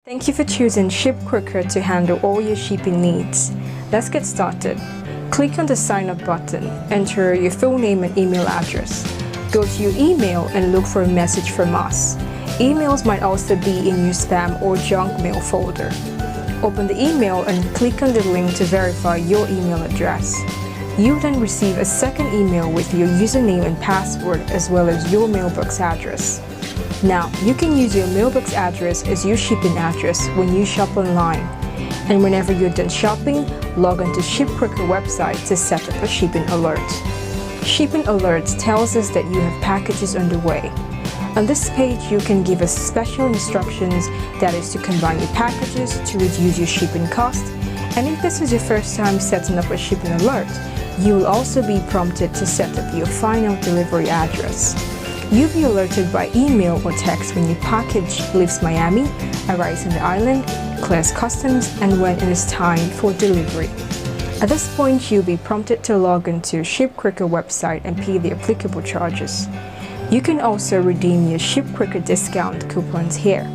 Thank you for choosing Ship Quicker to handle all your shipping needs. Let's get started. Click on the sign up button, enter your full name and email address. Go to your email and look for a message from us. Emails might also be in your spam or junk mail folder. Open the email and click on the link to verify your email address. You then receive a second email with your username and password as well as your mailbox address. Now, you can use your mailbox address as your shipping address when you shop online. And whenever you're done shopping, log on to Ship Quicker website to set up a shipping alert. Shipping alerts tells us that you have packages on the way. On this page, you can give us special instructions, that is to combine your packages to reduce your shipping cost. And if this is your first time setting up a shipping alert, you will also be prompted to set up your final delivery address. You'll be alerted by email or text when your package leaves Miami, arrives on the island, clears customs, and when it is time for delivery. At this point, you'll be prompted to log into Ship Quicker website and pay the applicable charges. You can also redeem your Ship Quicker discount coupons here.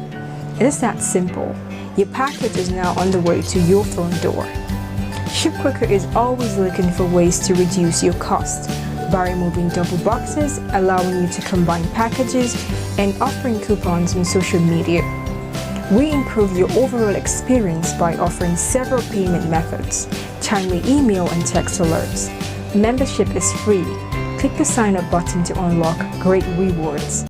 It is that simple. Your package is now on the way to your front door. Ship Quicker is always looking for ways to reduce your cost by removing double boxes, allowing you to combine packages, and offering coupons on social media. We improve your overall experience by offering several payment methods, timely email and text alerts. Membership is free. Click the sign up button to unlock great rewards.